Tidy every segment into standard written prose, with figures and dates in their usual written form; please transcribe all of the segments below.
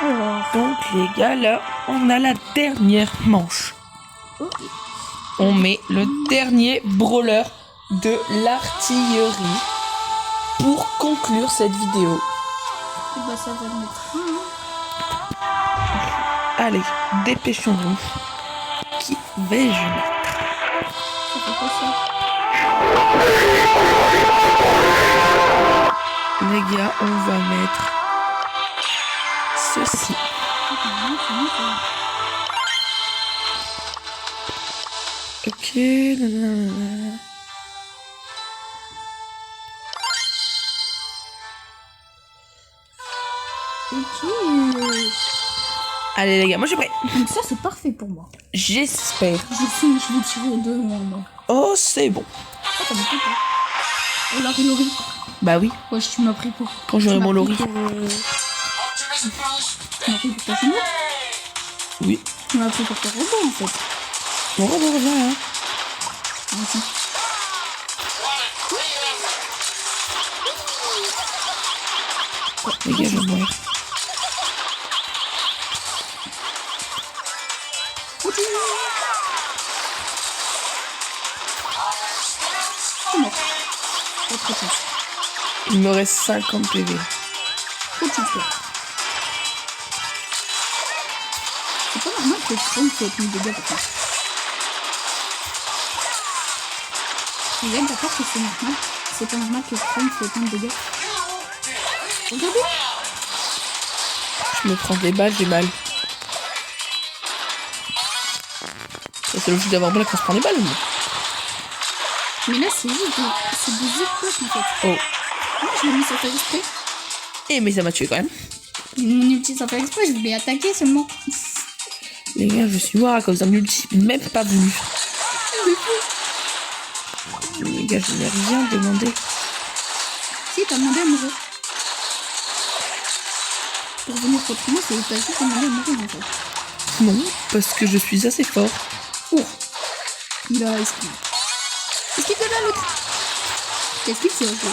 Alors, Donc les gars, là, on a la dernière manche. ok. On met le dernier brawler de l'artillerie pour conclure cette vidéo. Et bah ça va le mettre un. Allez, dépêchons-nous. Qui vais-je mettre? Ça fait quoi ça? Les gars, on va mettre ceci. Ok. Nanana. Ok. Allez les gars, moi je suis prêt. Donc ça c'est parfait pour moi. J'espère. Je vais tirer deux moi. Oh, c'est bon. Ah t'as mis quoi? Oh la Lori. Bah oui, Ouais, tu m'as pris pour. quand j'aurai mon Lori. Tu m'as pris pour ta fille. Oui. Tu m'as pris pour ta robot en fait. Bon, reviens, hein. Vas-y. Les gars, je vais mourir. C'est mort. Pas trop de chance. Il me reste 50 PV. Trop de chance toi. C'est pas normal que Chrome fait plus de dégâts par contre. Vous êtes d'accord que c'est normal? C'est pas normal que Chrome fait autant de dégâts. Regardez. Je me prends des balles, j'ai mal. Ça, c'est logique d'avoir mal quand on se prend des balles. Mais là c'est juste c'est des époques en fait. Oh. Moi je l'ai mis sans faire exprès. Eh, mais ça m'a tué quand même. Mon ulti sans faire exprès, je voulais attaquer seulement. Les gars, je suis mort à cause d'un ulti même pas voulu. Les gars, je n'ai rien demandé. Si, t'as demandé à mourir. Pour venir contre moi, c'est t'as juste demandé à mourir en fait. Non, parce que je suis assez fort. Oh. Il a esquivé. Esquive de là l'autre. Esquive c'est ok.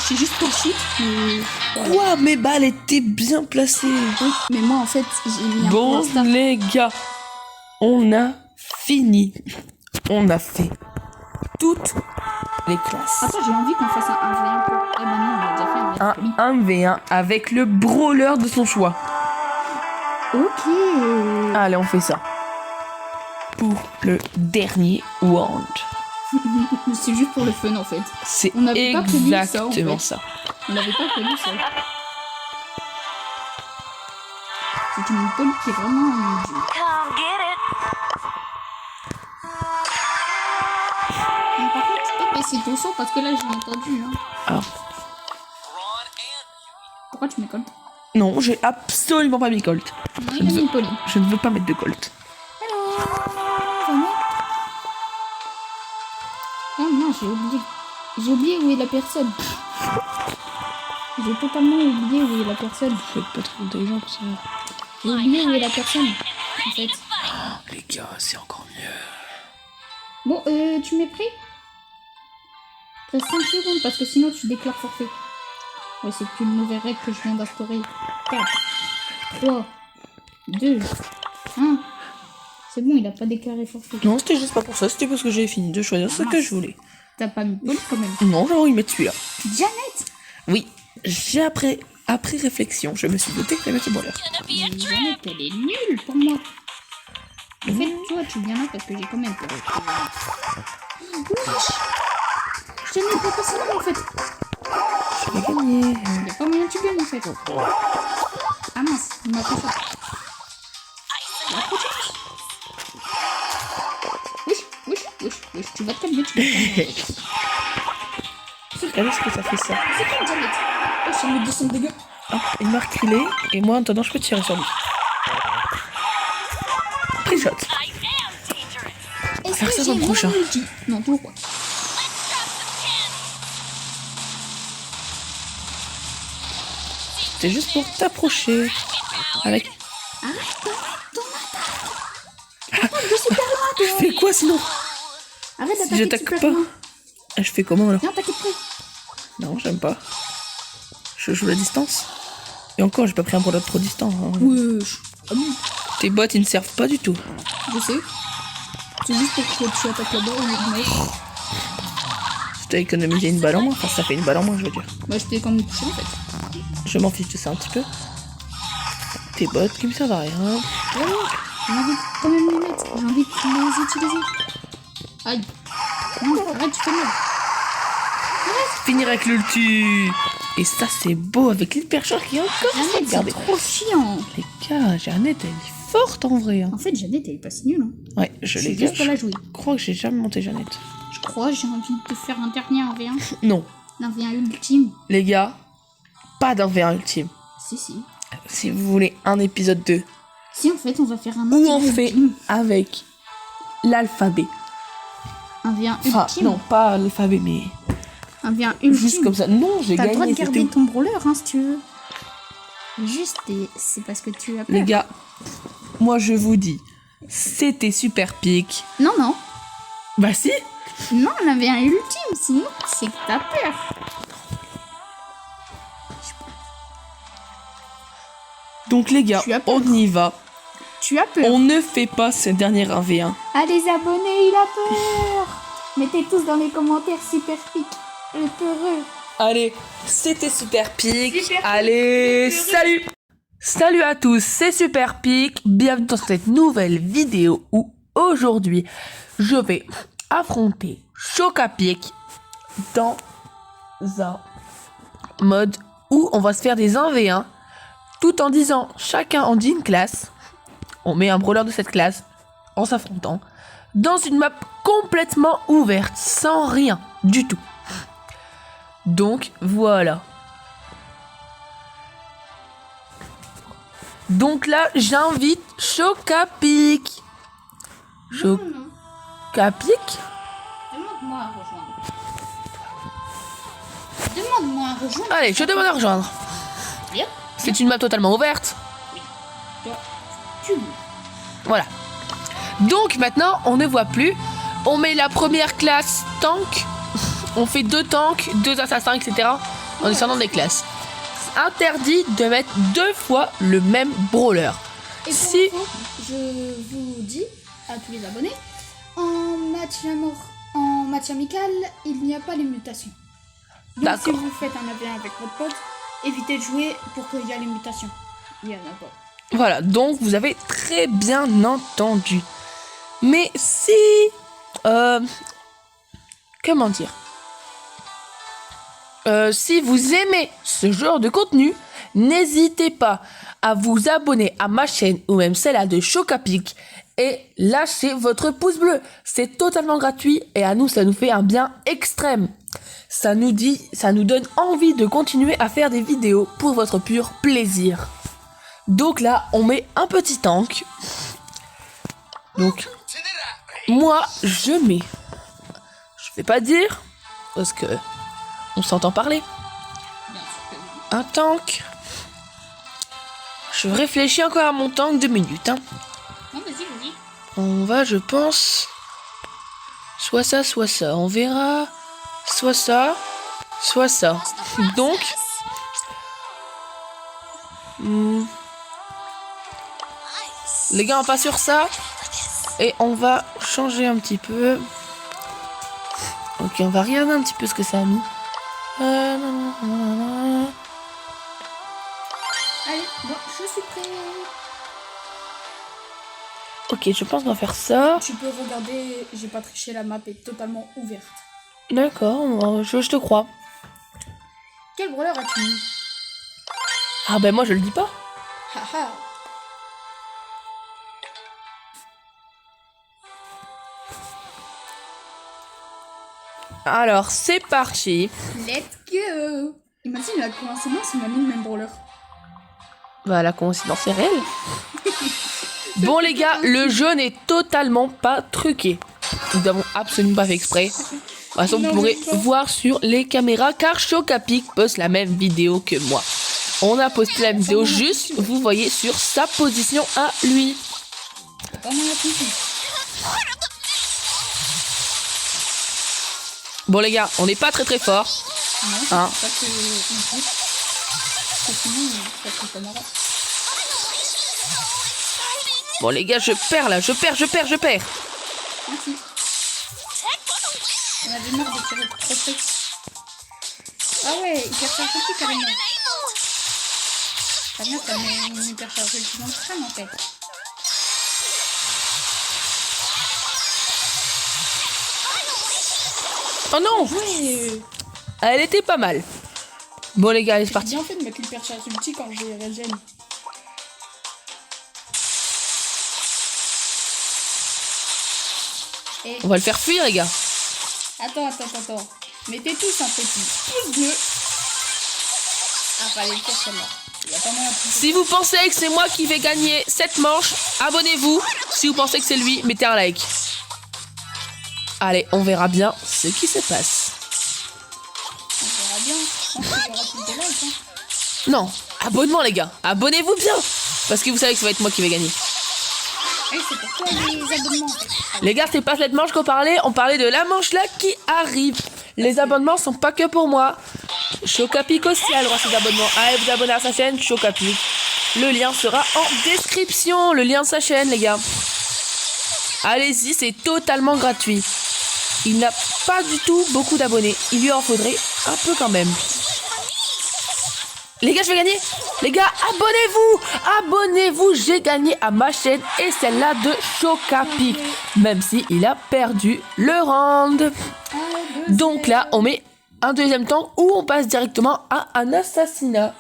J'ai juste pas shoot, mais... Voilà. Quoi, mes balles étaient bien placées. Oui, mais moi en fait, j'ai mis un Bon, point star. les gars, on a fini. On a fait toutes les classes. Attends, j'ai envie qu'on fasse un 1v1 pour... Ah bah non, on a déjà fait un 1v1 Un 1v1 avec le brawler de son choix. Ok. Allez, on fait ça. Pour le dernier round. C'est juste pour le fun en fait. C'est On n'avait pas prévu ça, en exactement fait. ça. On l'avait pas prévu ça. C'est une pomme qui est vraiment un dieu. Mais par contre, tu peux baisser ton son parce que là j'ai entendu. Hein. Ah. Pourquoi tu mets Colt? Non, j'ai absolument pas mis Colt. Non, il a mis Pauline. Je ne veux pas mettre de Colt. Oh non, j'ai oublié. J'ai oublié où est la personne. J'ai totalement oublié où est la personne. Faut être pas trop intelligent pour ça. J'ai oublié où est la personne, en fait. Les gars, c'est encore mieux. Bon, tu m'es prêt? T'as 5 secondes parce que sinon tu déclares forfait. Ouais, c'est une nouvelle règle que je viens d'instaurer. 4, 3, 2, 1. C'est bon, il a pas déclaré forfait. Non, c'était juste pas pour ça. C'était parce que j'ai fini de choisir ce que je voulais. T'as pas mis Paul quand même. Non, j'ai envie de mettre celui-là. Janet! Oui, j'ai après réflexion, je me suis douté que j'allais mettre ce brawler. Janet, elle est nulle pour moi. En fait, tu vois, tu viens là parce que j'ai quand même peur. Wesh! Janet, pas passer là en fait. Je vais gagner. Y'a pas moyen que tu gagnes en fait. Ah mince, il m'a fait ça. La prochaine. Wesh, tu vas te calmer, tu vas te calmer. Regardez ce que ça fait ça. C'est quoi Janet? Oh, ça met 200 dégâts. Hop, une marque filée, et moi en attendant je peux tirer sur lui. Pris shot. Est-ce Faire que ça j'ai dans le prochain. mon ulti? Non, toujours pas. C'est juste pour t'approcher. Avec. Arrête, ton attaque. Je suis super loin, Je fais quoi sinon? Arrête Si d'attaquer j'attaque super pas. loin. Ah, je fais comment alors? Viens, t'inquiète pas. Non, j'aime pas. Je joue à distance. Et encore, j'ai pas pris un brawler trop distant. Hein. Wesh. Ah bon. Tes bots, ils ne servent pas du tout. Je sais. C'est juste pour que tu attaques là-bas au lieu de moi. Je t'ai économisé une balle en moins. Enfin, ça fait une balle en moins, je veux dire. Bah, je t'ai quand même touché en fait. Je m'en fiche de ça un petit peu. Tes bots qui me servent à rien. Ouais, j'ai envie de quand même les mettre. J'ai envie de les utiliser. Aïe. Non, arrête, tu fais mal. Finir avec l'ulti. Et ça, c'est beau avec l'hypercharge qui est encore. Jeannette, Regardez. c'est trop chiant. Les gars, Jeannette, elle est forte en vrai. Hein. En fait, Jeannette, elle est pas si nulle. Hein. Ouais, je l'ai C'est dit. juste pour la jouer. Je crois que j'ai jamais monté Jeannette. Je crois, j'ai envie de te faire un dernier 1v1. Non. Un 1v1 ultime. Les gars, pas d'un V1 ultime. Si. Si vous voulez un épisode 2, Si, en fait, on va faire un où 1v1 on fait ultime. avec l'alphabet. Un 1v1 Enfin, ultime. non, pas l'alphabet, mais Un 1v1 ultime. juste comme ça. Non, j'ai T'as le droit gagné, de c'est garder tout. ton brawler, hein, si tu veux. Juste, c'est parce que tu as peur. Les gars, moi je vous dis, c'était super pique. Non, non. Bah si. Non, on avait un ultime, sinon c'est que t'as peur. Donc les gars, Tu as peur. on y va. Tu as peur. On ne fait pas ce dernier 1v1. Ah, les abonnés, il a peur. Mettez tous dans les commentaires super pique. Le peureux. Allez, c'était super pique. Super Pique, Allez, super salut. Salut à tous, c'est Super Pique. Bienvenue dans cette nouvelle vidéo où aujourd'hui je vais affronter Chocapic dans un mode où on va se faire des 1v1 tout en disant chacun en dit une classe. On met un brawler de cette classe en s'affrontant dans une map complètement ouverte, sans rien du tout. Donc voilà. Donc là, j'invite Chocapic. Non. Chocapic? Demande-moi à rejoindre. Demande-moi à rejoindre. Allez, je demande à rejoindre. Bien. C'est une map totalement ouverte. Toi, tu veux. Voilà. Donc maintenant, on ne voit plus. On met la première classe tank. On fait 2 tanks, 2 assassins, etc. En descendant des classes. Interdit de mettre 2 fois le même brawler. Et pour Si- info, je vous dis à tous les abonnés, en match amical, il n'y a pas les mutations. Donc D'accord. si vous faites un 1v1 avec votre pote, évitez de jouer pour qu'il y ait les mutations. Il y en a pas. Voilà, donc vous avez très bien entendu. Mais si... comment dire si vous aimez ce genre de contenu, n'hésitez pas à vous abonner à ma chaîne ou même celle-là de Chocapic et lâchez votre pouce bleu. C'est totalement gratuit et à nous, ça nous fait un bien extrême. Ça nous donne envie de continuer à faire des vidéos pour votre pur plaisir. Donc là, on met un petit tank. Donc, moi, je mets... Je vais pas dire, parce que on s'entend parler. Bien sûr que oui. Un tank. Je réfléchis encore à mon tank 2 minutes. Hein. Non, vas-y. On va, je pense... Soit ça, soit ça. On verra... Soit ça, soit ça. Donc... les gars, on passe sur ça. Et on va changer un petit peu. Ok, on va regarder un petit peu ce que ça a mis. Allez, bon, je suis prêt. Ok, je pense qu'on va faire ça. Tu peux regarder, j'ai pas triché, la map est totalement ouverte. D'accord, je te crois. Quel brawler as-tu mis? Ah ben moi je le dis pas. Haha. Alors c'est parti. Let's go. Imagine la coïncidence, il m'a mis le même brawler. Bah la coïncidence est réelle. Bon les gars, le jeu n'est totalement pas truqué. Nous n'avons absolument pas fait exprès. De toute façon, vous pourrez voir sur les caméras car Chocapic poste la même vidéo que moi. On a posté la vidéo juste, vous voyez, sur sa position à lui. Pas mal attention. Bon les gars, on n'est pas très fort. Non, Hein. c'est pas que... que sinon, ça serait pas marrant. Bon les gars, je perds là, je perds. Merci. On avait marre de tirer trop près. Ah ouais, hypercharge aussi carrément. Ça vient, ça met une hypercharge dans le crâne en fait. Oh non, Ouais. elle était pas mal. Bon les gars, allez, c'est J'ai parti. bien fait de mettre l'hypercharge ulti quand j'ai régène. Et... On va le faire fuir les gars. Attends. Mettez tous un petit pouce bleu. Ah, fallait le faire celle-là. Il y a pas moyen de pousser. Si vous pensez que c'est moi qui vais gagner cette manche, abonnez-vous. Si vous pensez que c'est lui, mettez un like. Allez, on verra bien ce qui se passe. On verra bien. Je pense qu'il y aura plus de likes. Hein. Non, abonnement les gars. Abonnez-vous bien. Parce que vous savez que ça va être moi qui vais gagner. Oui, c'est pour toi les abonnements. En fait. Les gars, c'est pas cette manche qu'on parlait. On parlait de la manche là qui arrive. Les abonnements sont pas que pour moi. Chocapic aussi a le droit à ses abonnements. Allez vous abonner à sa chaîne Chocapic. Le lien sera en description. Le lien de sa chaîne les gars. Allez-y, c'est totalement gratuit. Il n'a pas du tout beaucoup d'abonnés. Il lui en faudrait un peu quand même. Les gars, je vais gagner. Les gars, abonnez-vous. Abonnez-vous. J'ai gagné à ma chaîne et celle-là de Chocapic. Même si il a perdu le round. Donc là, on met un deuxième temps ou on passe directement à un assassinat.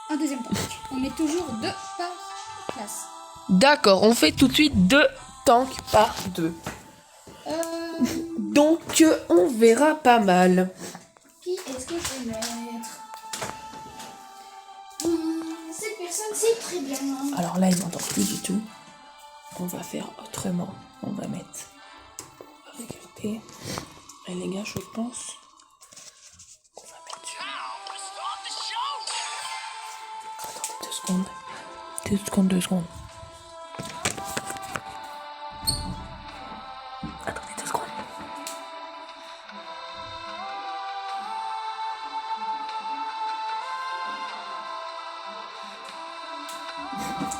Un deuxième temps. On met toujours 2 par classe. D'accord, on fait tout de suite 2 tanks par 2. Donc, on verra pas mal. Qui est-ce que je vais mettre Cette personne, c'est très bien. Alors là, il m'entend plus du tout. On va faire autrement. On va mettre... Regardez. Et les gars, je pense qu'on va mettre sur... Attendez 2 secondes. 2 secondes. Attendez 2 secondes.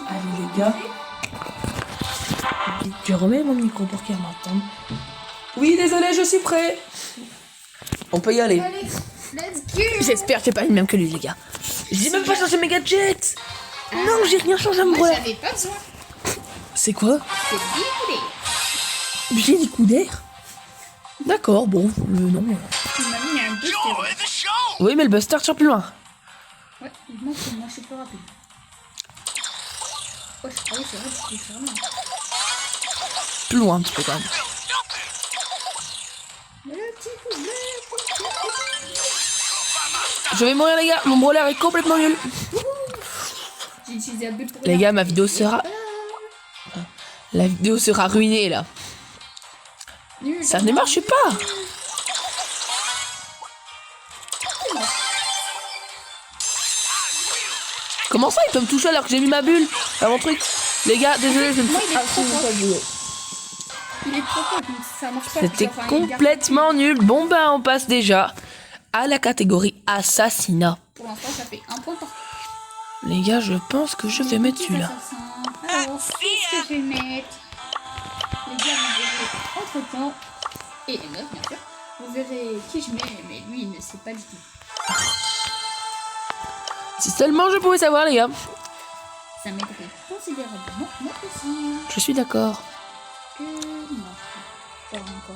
Allez les gars. Je remets mon micro pour qu'il m'entende. Oui, désolé, je suis prêt. On peut y aller. Allez, let's go. J'espère que j'ai pas mis le même que lui, les gars. J'ai même pas changé mes gadgets. Non, j'ai rien changé à mon Moi, brûleur. j'avais pas besoin. C'est quoi? C'est découlé. J'ai des coups d'air. D'accord, bon, non. Tu m'as mis un booster. Oui, mais le buster tire plus loin. Ouais, moi, je suis plus rapide. Ouais, ah oui, c'est vrai, je peux faire loin. Plus loin un petit peu quand même. Le petit coup bleu. Je vais mourir, les gars. Mon brûleur est complètement nul. J'ai utilisé un but pour Les gars, ma vidéo sera... La vidéo sera ruinée, là. Nul. Ça ne marche pas. Comment ça, il peut me toucher alors que j'ai mis ma bulle à mon truc? Les gars, désolé, je ne Moi, sais il est trop absolument pas jouer. Il est trop fort, donc ça marche pas. C'était Genre, un complètement nul. Bon, ben, on passe déjà à la catégorie assassinat. Pour l'instant, ça fait 1 point par. Les gars, je pense que je vais mettre celui-là. Alors, qu'est-ce que je vais mettre? Les gars, vous verrez entre temps. Et les notes, bien sûr. Vous verrez qui je mets, mais lui, il ne sait pas du tout. Si seulement je pouvais savoir, les gars. Ça m'aiderait considérablement. Moi aussi. Je suis d'accord. Non, pas encore.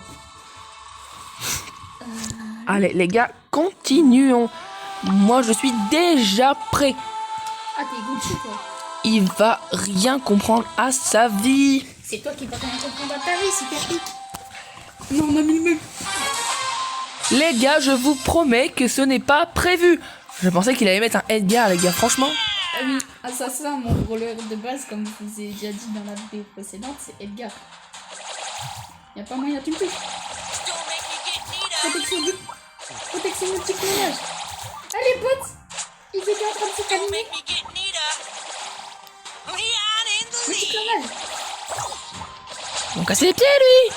Allez, les gars, continuons. Moi, je suis déjà prêt. Ah, t'es Gucci, toi. Il va rien comprendre à sa vie. C'est toi qui vas rien comprendre à ta vie, c'est perfide. Non, on a mis le même. Les gars, je vous promets que ce n'est pas prévu. Je pensais qu'il allait mettre un Edgar, les gars, franchement. Ah oui, assassin, mon roller de base, comme je vous ai déjà dit dans la vidéo précédente, c'est Edgar. Y'a pas moyen, tu me touches. Protection multiclonage. Allez, potes, ils étaient en train de se calmer. Multiclonage. On casse les pieds, lui.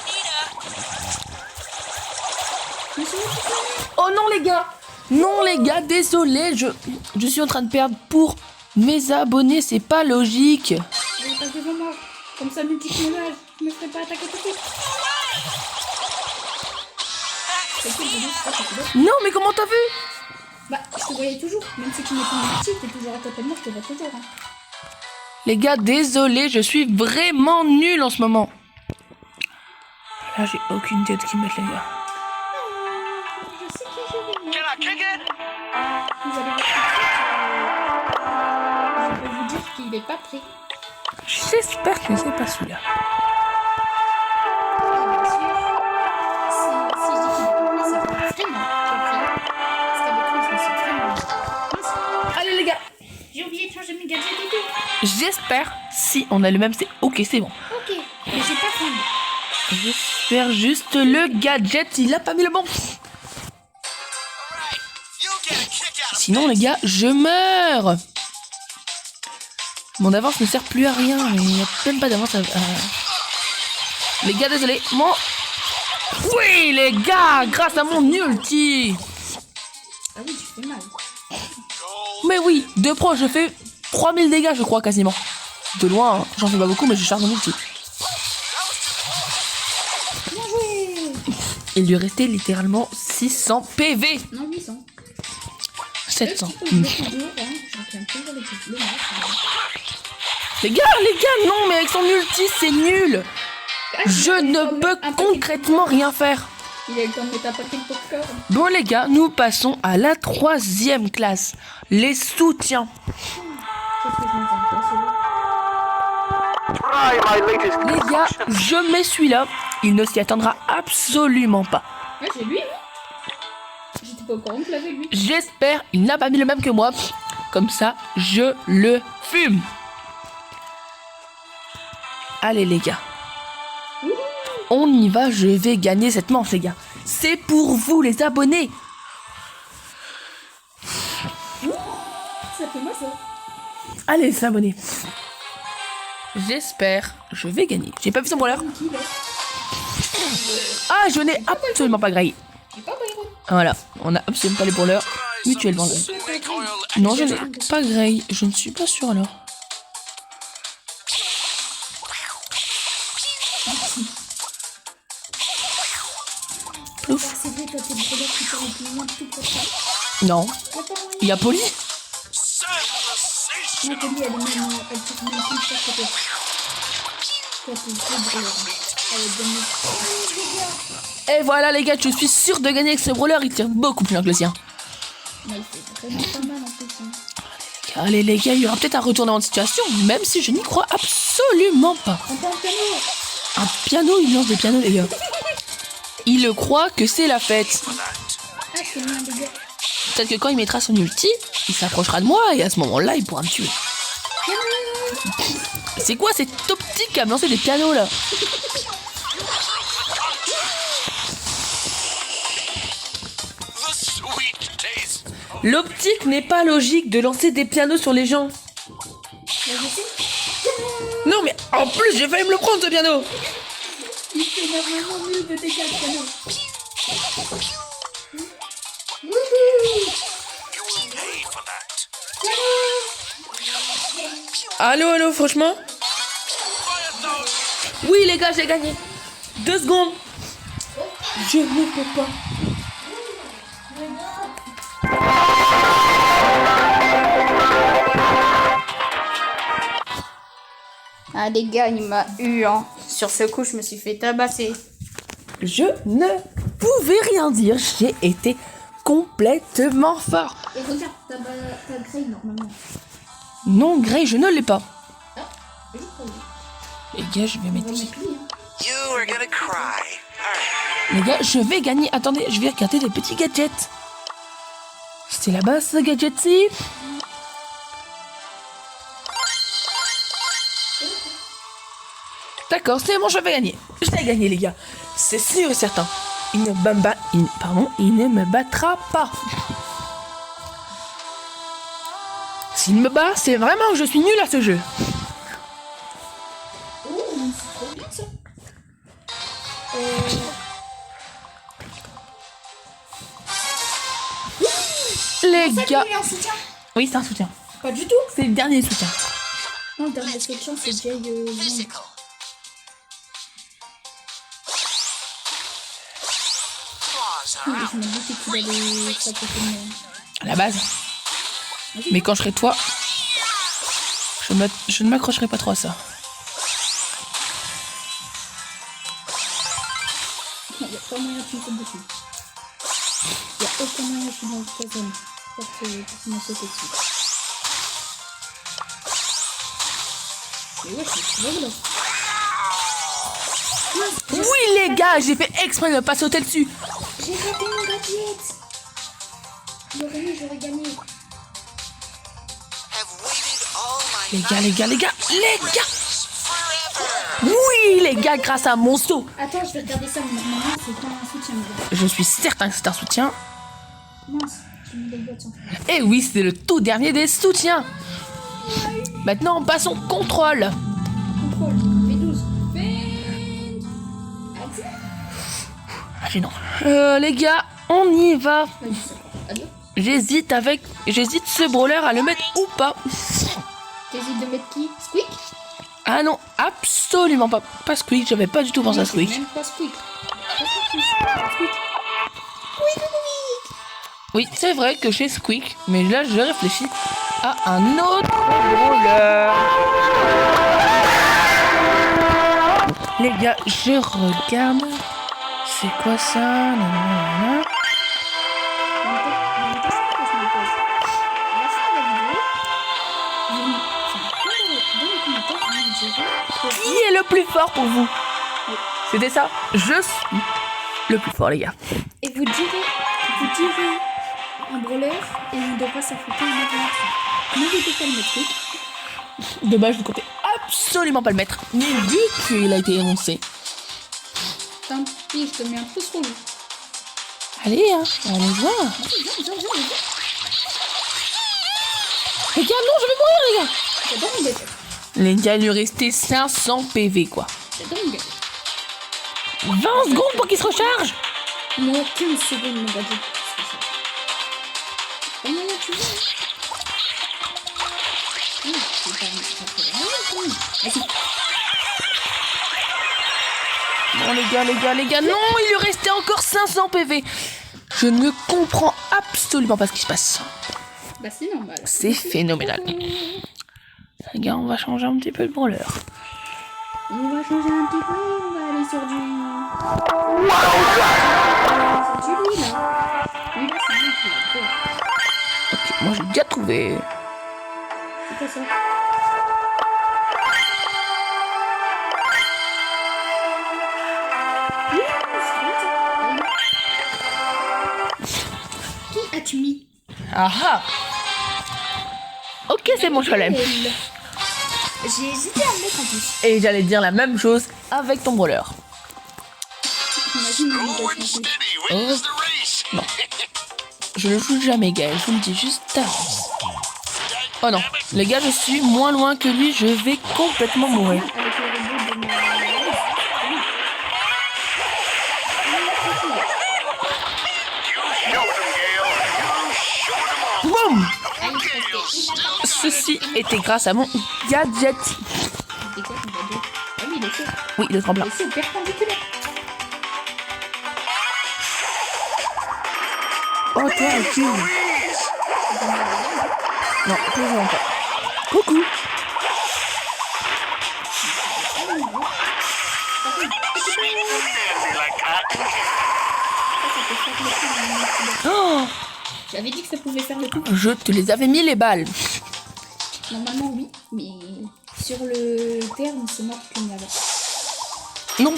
Monsieur multiclonage. Oh non, les gars. Non les gars, désolé, je suis en train de perdre pour mes abonnés, c'est pas logique. Allez, passe devant moi. Comme ça, multi-clonage. Je me ferai pas attaquer tout de suite. Non, mais comment t'as vu? Bah, je te voyais toujours. Même si tu n'es pas multi, t'es toujours à côté de moi, je te vois toujours. Hein. Les gars, désolé, je suis vraiment nul en ce moment. Là, j'ai aucune tête qui m'aide, les gars. Je sais que je vais bien. Vous allez je peux vous dire qu'il n'est pas prêt. J'espère que c'est pas celui-là. Bien sûr. Si je dis qu'il est pas prêt, c'est qu'il est vraiment pas prêt. Parce qu'avec lui, je me suis vraiment... Mince. Allez les gars, J'ai oublié de changer mes gadgets et tout. j'espère, si on a le même, c'est ok, c'est bon. Ok, mais j'ai pas faim. J'espère juste le gadget, il a pas mis le bon. Sinon les gars, je meurs. Mon avance ne sert plus à rien, il n'y a même pas d'avance à... Les gars, désolé, moi... Oui les gars, grâce à mon ulti. Ah oui, tu fais mal. Mais oui, de pro, je fais 3000 dégâts je crois quasiment. De loin, hein. J'en fais pas beaucoup mais je charge mon ulti. Bien joué. Il lui restait littéralement 600 PV. Non, 800. 700. Les Les gars, non, mais avec son ulti, c'est nul. Je ne peux concrètement rien faire. Il a eu le temps de mettre un paquet de popcorn. Bon, les gars, nous passons à la 3e classe. Les soutiens. Qu'est-ce que je m'entends pas, Les gars, je mets celui-là. Il ne s'y attendra absolument pas. ouais, j'ai lui, oui. J'étais pas au courant que l'avais lui. J'espère il n'a pas mis le même que moi. Comme ça, je le fume. Allez, les gars. On y va, je vais gagner cette manche, les gars. C'est pour vous, les abonnés. Ça fait moi ça. Allez, les abonnés. J'espère, je vais gagner. J'ai pas vu son brawler. Qui là? Ah, je n'ai absolument pas Grey. J'ai pas Byron. Voilà, on a absolument pas les brawlers mutuellement. Non, je n'ai pas Grey. Je ne suis pas sûre alors. Plouf. C'est vrai, toi t'es le brawler qui t'aurait plus loin de tout pour ça. Non, Y'a pas moyen. il y a Polly. Non, Polly, elle est même. Elle tire même plus cher que toi. Toi, t'es le gros brawler. Elle va te donner. Oh, les gars. Et voilà, les gars, je suis sûr de gagner avec ce brawler. Il tire beaucoup plus loin que le sien. Mais il fait vraiment pas mal en plus. Hein. Allez, les gars, il y aura peut-être un retournement de situation, même si je n'y crois absolument pas. On prend un piano. Un piano, il lance des pianos, les gars. Il croit que c'est la fête. Ah, c'est bien, les gars. Peut-être que quand il mettra son ulti, il s'approchera de moi et à ce moment-là, il pourra me tuer. C'est quoi cette optique à me lancer des pianos là? L'optique n'est pas logique de lancer des pianos sur les gens. Non mais en plus j'ai failli me le prendre ce piano. Il fait énormément nul de dégâts, le piano. Allô, franchement? Oui les gars, j'ai gagné. 2 secondes. Je ne peux pas. Ah les gars, il m'a eu hein. Sur ce coup, je me suis fait tabasser. Je ne pouvais rien dire. J'ai été complètement fort. Et regarde, t'as Grey normalement. Non, Grey, je ne l'ai pas. Ah, juste pour lui. Les gars, je vais On mettre... va mettre lui, hein. You are gonna cry. Les gars, je vais gagner. Attendez, je vais regarder les petits gadgets. C'est là-bas ce gadget-ci. D'accord, c'est bon, je vais gagner. Je vais gagner, les gars. C'est sûr et certain. Il ne me battra pas. S'il me bat, c'est vraiment que je suis nul à ce jeu. Oh, c'est trop bien ça. Les C'est pour ça gars. qu'il est en soutien. Oui, c'est un soutien. Pas du tout. C'est le dernier soutien. Non, le dernier soutien, c'est Jay. Physical. Claws Je are out. me dis qu'il allait s'approcher. À la base. Mais quand je serai toi, je ne m'accrocherai pas trop à ça. Il n'y a pas moyen que tu me sautes dessus. Il n'y a aucun moyen que je suis dans le troisième. Pour que tu me sautes dessus. Mais ouais, c'est trop là. Oui les gars, j'ai fait exprès de ne pas sauter dessus. J'ai raté mon gadget. J'aurais gagné. Have waited all my Les gars, les gars, les gars, les gars. forever. Oui les gars, grâce à mon saut. Attends, je vais regarder ça, mais normalement, c'est pas un soutien, mon gars. Je suis certain que c'est un soutien. Mince, j'ai mis des boîtes sans faire. Et oui, c'est le tout dernier des soutiens. Maintenant, passons au contrôle. Contrôle, V12. Allez, non. Les gars, on y va. Adieu. J'hésite ce brawler à le mettre ou pas. T'hésites de mettre qui? Squeak? Ah non, absolument pas. Pas Squeak, j'avais pas du tout pensé à Squeak. Même pas Squeak. Squeak. Oui, c'est vrai que chez Squeak, mais là je réfléchis à un autre brawler. Les gars, je regarde. C'est quoi ça? Nanana. Qui est le plus fort pour vous? C'était ça? Je suis le plus fort, les gars. Et vous direz un brawler et il devra s'affronter une aventure. N'hésitez pas à le mettre. Dommage, vous comptez absolument pas le mettre. Mais vu qu'il a été énoncé. Tant pis, je te mets un pouce rouge. Allez, hein, allez voir. Viens. Les gars, non, je vais mourir, les gars. J'adore mon gadget. Les gars, il lui restait 500 PV, quoi. J'adore mon gadget. 20 secondes pour qu'il se recharge. Moi, 15 secondes mon gadget. Comment tu veux? Bon, les gars, non, il lui restait encore 500 PV. Je ne comprends absolument pas ce qui se passe. Bah c'est normal. C'est phénoménal. Les gars, on va changer un petit peu de brawler. On va changer un petit peu, on va aller sur du... C'est du lit là. Lui là c'est lui qui l'a fait. Ok, moi j'ai déjà trouvé. C'est quoi ça? Qui as-tu mis? Ah ah. Ok, c'est mon challenge. J'ai hésité à le mettre en plus. Et j'allais dire la même chose avec ton brawler. Imagine le Slow and visage steady Oh. wins the race. Non. Je ne joue jamais Gaël, je vous le dis juste d'avance. Oh non, les gars, je suis moins loin que lui, je vais complètement mourir. avec le robot de ma... You showed him, Gale. You showed him all. Boum! Ah, il restait une attaque. Ceci était grâce à mon gadget. C'était quoi ton gadget? Ah oui, il est chaud. Oui, le tremplin. Il est chaud perpendiculaire. Oh, toi, tu... Non, toujours pas. Coucou. Dandy like cotton candy. Oh, J'avais dit que ça pouvait faire le coup. je te les avais mis les balles. Normalement, oui, mais sur le terme, c'est moi qui l'avais. Non.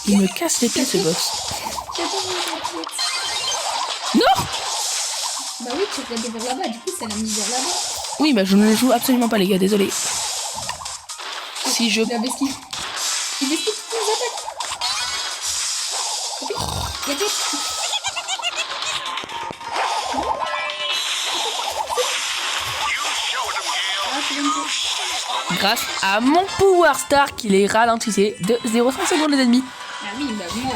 Il me casse les pieds, ce boss. J'adore mon gadget. Non. Bah oui, tu regardais vers là-bas, du coup, ça l'a mis vers là-bas. Oui, bah je ne le joue absolument pas, les gars, désolé. Si je... Il avait esquivé. Il esquive toutes les attaques. Et puis, gadget. You showed him, Gale. Ah, tu viens de dire. Grâce à mon Power Star qui les ralentissait de 0,5 secondes les ennemis. Ah oui, bah moi...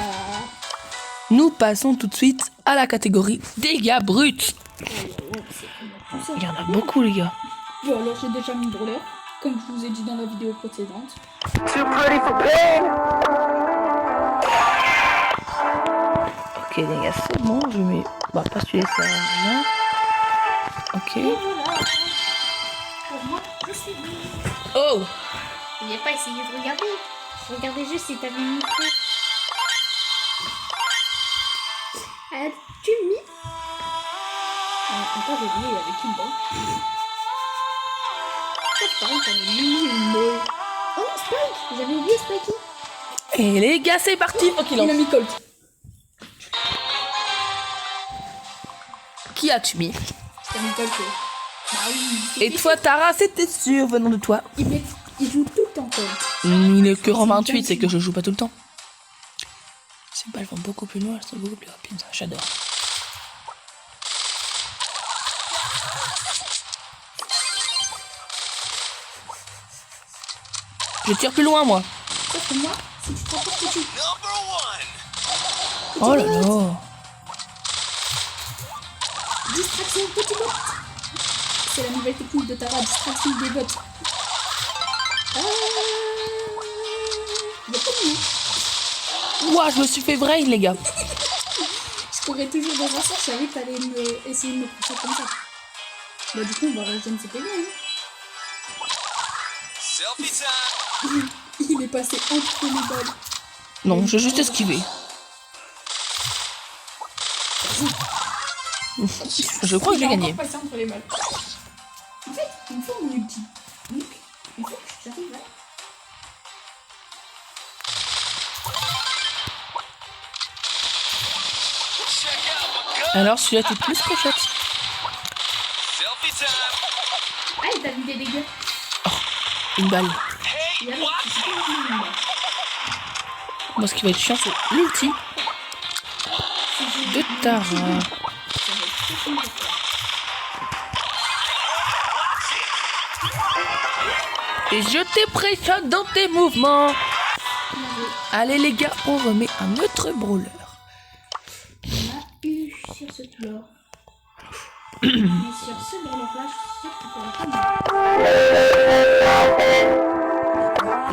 Nous passons tout de suite à la catégorie dégâts bruts. tout ça. Il y en a beaucoup, les gars. Bon, alors j'ai déjà mis Brawler, comme je vous ai dit dans la vidéo précédente. Ok, les gars, c'est bon. Je mets. Bah, pas celui-là, ça rien. Ok. Et voilà. Pour moi, je suis bien. Oh! Il n'y a pas essayé de regarder. Je regardais juste si t'avais mis quoi. As-tu mis encore j'ai oublié, il y avait Kimbo. Pareil, t'avais mis une mot. Oh non, Spike. J'avais oublié Spikey. Et les gars, c'est parti. Faut qu'il Il a lance. mis Colt. Qui as-tu mis? T'as mis Colt. Bah oui. Et toi, Tara, c'était sûr venant de toi. Il joue tout le temps Colt. Il est que en 28, c'est que je joue pas tout le temps. Ces balles vont beaucoup plus loin, elles sont beaucoup plus rapides. J'adore. Je tire plus loin, moi. Sauf que moi, si tu te rapproches que tu... Number one. Oh là là. Distraction, petit bot. C'est la nouvelle technique de Tara, distraction des bots. Il y a pas de nom. Ouah, je me suis fait vrai, les gars. Je courais toujours dans un sens, je savais que t'allais essayer de me pousser comme ça. Bah du coup, on va rejoindre c'était bien. Hein. Selfie time. Il est passé entre les balles. Non, j'ai juste esquivé. Je crois que j'ai gagné. Passé entre les balles. En fait, il me faut mon ulti. Donc, il faut que j'arrive là. Check out my gun. Alors, celui-là, t'es plus cochette. Selfie time. Ah, il t'a mis des dégâts. Une balle. Hey, Et alors, what? c'est pas vraiment une balle. Moi, ce qui va être chiant, c'est l'ulti de Tara. Ça va être très compliqué. Et je t'impressionne dans tes mouvements. Allez, les gars, on remet un autre brawler. On a eu sur ce tour. Mais sur ce brawler-là, je suis sûre que tu pourras pas me...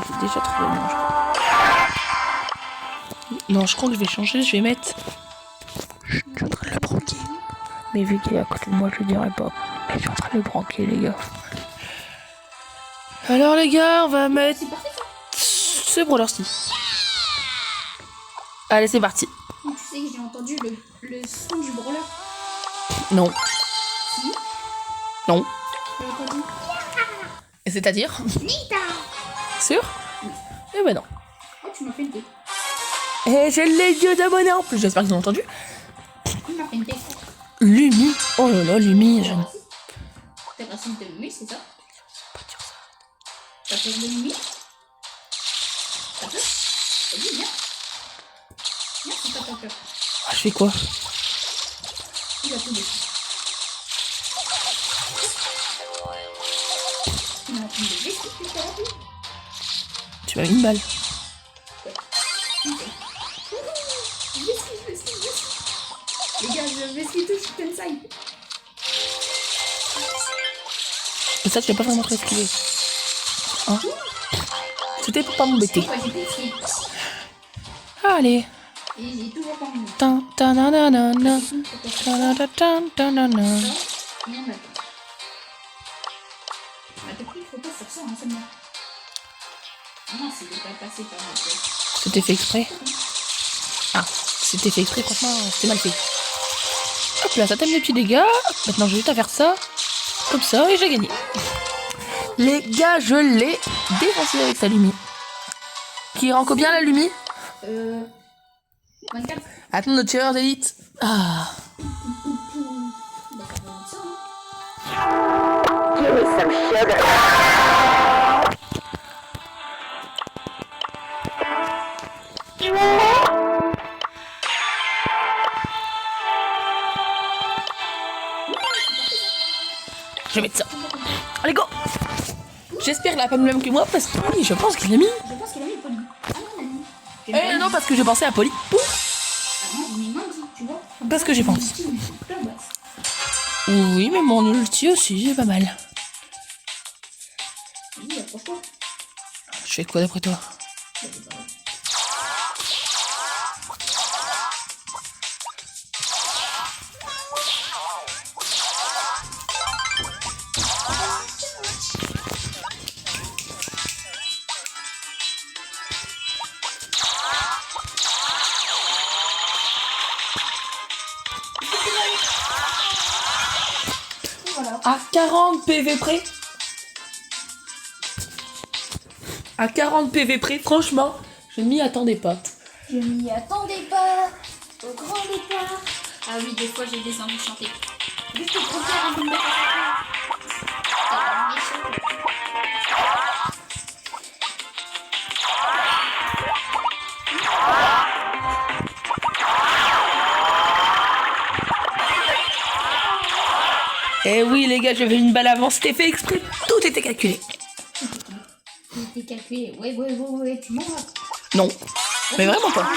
J'ai déjà trouvé le nom, je crois. Non, je crois que je vais changer, je vais mettre... Je suis en train de le branquer. Mais vu qu'il est à côté de moi, je ne dirai pas. Mais je suis en train de le branquer, les gars. Alors, les gars, on va mettre... C'est parti ça. ce brawler-ci. Allez, c'est parti. Tu sais que j'ai entendu le son du brawler. Non. Si. Non. J'ai entendu. Et c'est-à-dire Nita. Sûr Eh ben non. Oh, tu m'as fait une tête. Et j'ai les yeux d'abonnés en plus, j'espère qu'ils ont entendu. Tu m'as fait une tête. Lumi. Oh là là, Lumi. Je... T'es raciste de Lumi, c'est ça? T'as peur de Lumi? T'as peur? Vas-y, viens. Viens, si t'as pas peur. Ah, je fais quoi? Il a tout détruit. Il est en train de lever, c'est plus rapide. Tu m'as mis une balle. Je vais suivre. Les gars, je vais suivre tout Chicken Side. Et ça, tu l'as pas vraiment esquivé. Hein? C'était pour pas m'embêter. Moi, j'ai essayé. Allez. Et j'ai toujours pas mis. Tan, tan, nan, nan, nan, nan. Tan, tan, tan, tan, nan, nan. Et on attend. Ma technique, faut pas sur ça, hein, c'est bon. Ah non, c'est déjà passé par ma tête. C'était fait exprès. Ah, c'était fait exprès, franchement, c'était mal fait. Hop là, ça t'aime les petits dégâts. Maintenant, j'ai juste à faire ça. Comme ça, et j'ai gagné. Les gars, je l'ai défoncé avec sa Lumi. Qui rend combien la Lumi? 24. Attends, notre tireur d'élite. Ah. Bah, ça va être ça, hein. Je vais mettre ça. Allez, go. J'espère qu'il a pas le même que moi parce que oui, je pense qu'il l'a mis. Je pense qu'il a mis Polly. Ah non, il a mis. J'ai Eh pas non, mis. parce que j'ai pensé à Polly. Ah non, j'ai mis Mandy, tu vois. Comme Parce ça, que j'ai j'ai pensé. mis Steve, super basse. Oui, mais mon ulti aussi, c'est pas mal. Oui, approche-toi. Je fais quoi d'après toi? Voilà. À 40 PV près. À 40 PV près, franchement, je m'y attendais pas. Je m'y attendais pas au grand départ. Ah oui, des fois j'ai des envies de chanter. Juste pour faire un peu de métal. Eh oui, les gars, j'avais une balle avant, c'était fait exprès, tout était calculé. T'es calculé. Ouais, tu m'en vas. Non, mais vraiment pas.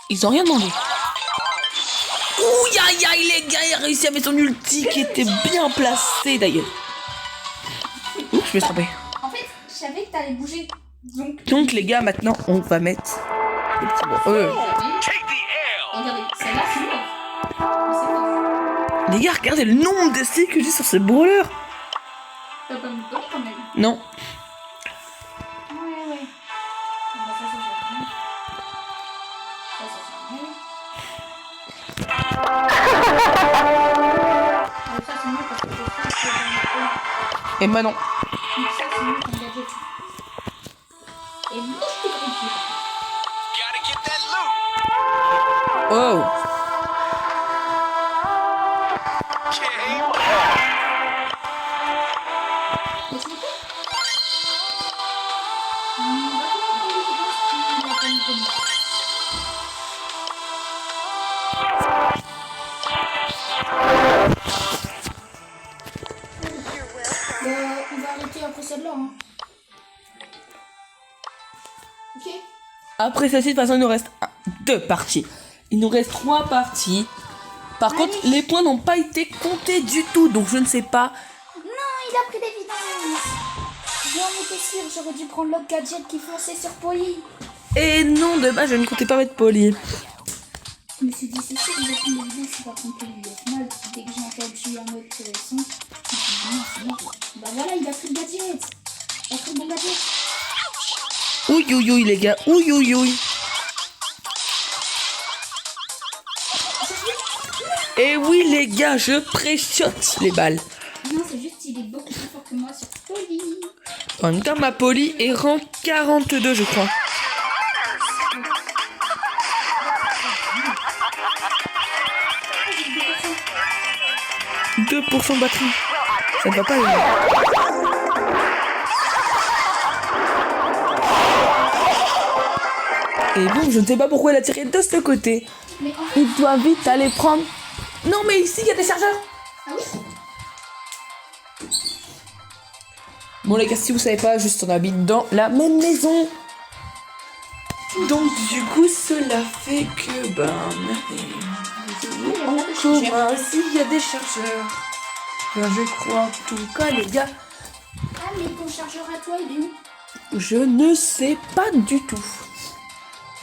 Ils ont rien demandé. Ouh, aïe, aïe, les gars, il a réussi à mettre son ulti qui était bien placé d'ailleurs. Ouh, je me suis trompé. En fait, je savais que t'allais bouger. Donc, les gars, maintenant, on va mettre les petits mots. Take the L. Regardez, celle-là, c'est lourd. Mais c'est lourd. Les gars, regardez le nombre de sticks que j'ai sur ce brawler. T'as pas mis de quand même. Non. Ouais. Bah, ça sert à rien. Ça sert à rien. Ça, c'est mieux parce que je sais que c'est dans la peau. Et maintenant. Donc ça, c'est mieux comme gadget. Et moi, je peux remplir. Gotta get that loot. Oh. Game on. Laisse-moi faire. On va comment prendre des dépenses qui n'ont pas mis de moi. On va arrêter après celle-là. Hein. Ok. Après celle-ci, de toute façon, il nous reste 2 parties. Il nous reste 3 parties. Par contre, les points n'ont pas été comptés du tout, donc je ne sais pas. Non, il a pris des vidanges. J'en étais sûre, j'aurais dû prendre l'autre gadget qui fonçait sur Polly. Et non, de base, je ne comptais pas mettre Polly. Je me suis dit, c'est sûr, il va prendre des vidanges, il va prendre Polly. Au final, dès que j'ai entendu un autre son, je me suis dit, non, c'est mort. Bah voilà, il a pris le gadget. Il a pris mon gadget. Ouïe, les gars. Ouïe. Et oui, les gars, je préchote les balles. Non, c'est juste, il est beaucoup plus fort que moi sur Polly. En même temps, ma Polly est rang 42, je crois. « 2% de batterie. Ça ne va pas, les gars. Et bon, je ne sais pas pourquoi elle a tiré de ce côté. Mais en fait, Il doit vite aller prendre... Non, mais ici, il y a des chargeurs. ah oui. Bon, les gars, si vous savez pas, juste on habite dans la même maison. Donc, du coup, cela fait que... Ben, en commun, ici, il y a des chargeurs. Ben, je crois, en tout cas, les gars, Ah, mais ton chargeur à toi, il est où? je ne sais pas du tout.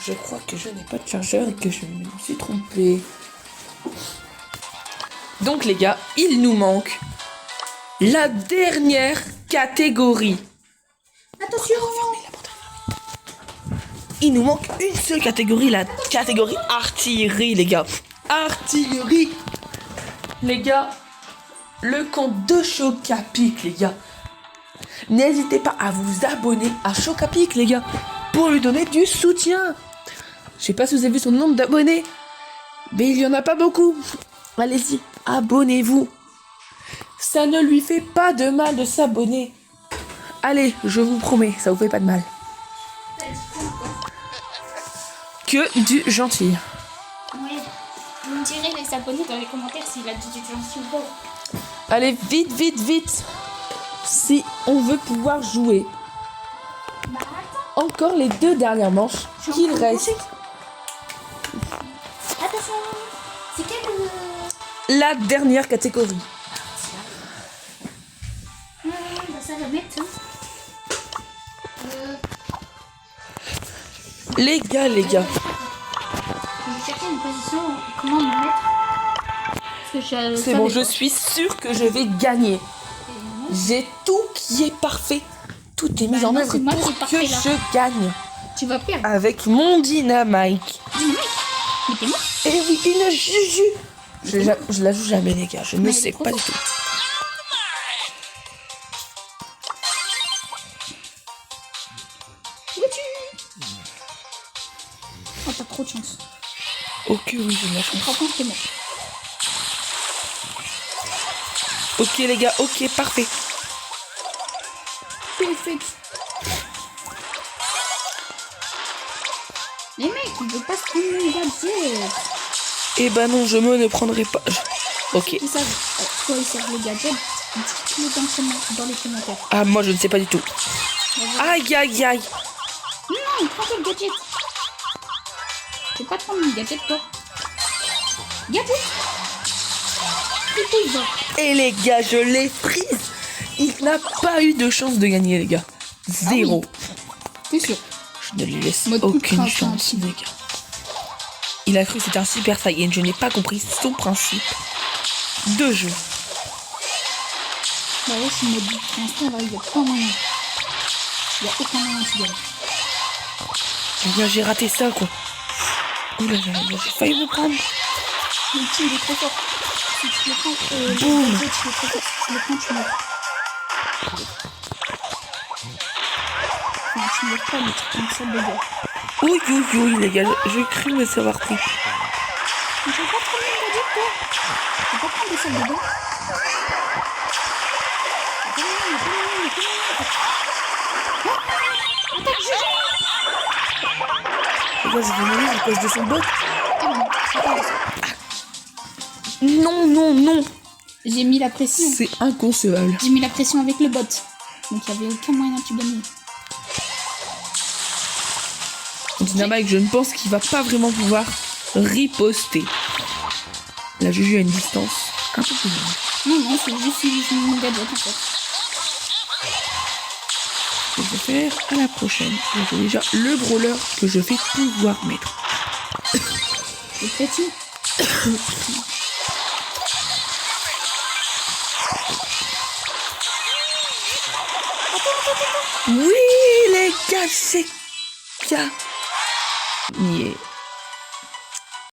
Je crois que je n'ai pas de chargeur et que je me suis trompée. Donc, les gars, il nous manque la dernière catégorie. Attention. Il nous manque une seule catégorie, la catégorie artillerie, les gars. Artillerie. Les gars, le compte de Chocapic, les gars. N'hésitez pas à vous abonner à Chocapic, les gars, pour lui donner du soutien. Je sais pas si vous avez vu son nombre d'abonnés, mais il y en a pas beaucoup. Allez-y, abonnez-vous. Ça ne lui fait pas de mal de s'abonner. Allez, je vous promets, ça vous fait pas de mal. Que du gentil. Ouais. Vous me direz les abonnés dans les commentaires s'il a dit du gentil ou pas. Allez, vite. Si on veut pouvoir jouer. Bah attends. Encore les 2 dernières manches qu'il reste. Attention. C'est quel la dernière catégorie. Bah, ça va mettre. Hein. Les gars. Je vais chercher une position. Comment me mettre. Parce que C'est bon, je suis sûre que je vais gagner. J'ai tout qui est parfait. Tout est mis Bah en non, œuvre c'est moi pour qui est parfait, que là. je gagne. Tu vas perdre. Avec mon dynamite. Mais t'es mort. Et oui, une juju. Je la joue jamais, les gars. Je ne Mais sais trop pas fort. du tout. Oh, t'as trop de chance. Ok, oui, j'ai de la chance. Par contre, t'es mort. Ok, les gars, ok, parfait. Perfect. Les mecs, ils veulent pas se prendre mon gadget. Eh ben non, je me ne prendrai pas. Ok. Ils savent à quoi ils servent les gadgets. Dites-le dans les commentaires. Ah, moi, je ne sais pas du tout. Aïe, aïe, aïe. Non, prends-toi le gadget. Tu peux pas te prendre mon gadget, toi. Gadget. Plutôt, il va. Et les gars, je l'ai prise. Il n'a pas eu de chance de gagner, les gars. Zéro. T'es sûr? Je ne lui laisse Mode aucune ultra chance, simple. les gars. Il a cru que c'était un Super Saiyan. Je n'ai pas compris son principe de jeu. Bah ouais, c'est mode pour l'instant, là, il y a pas moyen. Il y a aucun moyen de gagner. Les gars, j'ai raté ça, quoi. Oula, j'ai failli me prendre. Le petit, il est trop fort. Si tu le prends, Boum. le gadget, il est trop fort. Si tu le prends, tu meurs. Enfin, tu meurs pas, mais tu prends ça de dégâts. Oui, oui, oui, les gars, je cru me savoir pris. Mais tu veux pas prendre le gadget, toi? Tu veux pas prendre des salles de dégâts? Attaque, GG! Les gars, je vais mourir à cause de son bot. Ah non, c'est pas ça. Non, non, non. J'ai mis la pression. C'est inconcevable. J'ai mis la pression avec le bot. Donc il n'y avait aucun moyen de gagner. Dynamite, je ne pense qu'il va pas vraiment pouvoir riposter. La Juju a une distance un peu plus grande. Non, non, c'est juste mon gadget en fait. Je vais faire à la prochaine. J'ai déjà le brawler que je vais pouvoir mettre. Le petit. Oui, les gars, c'est gagné.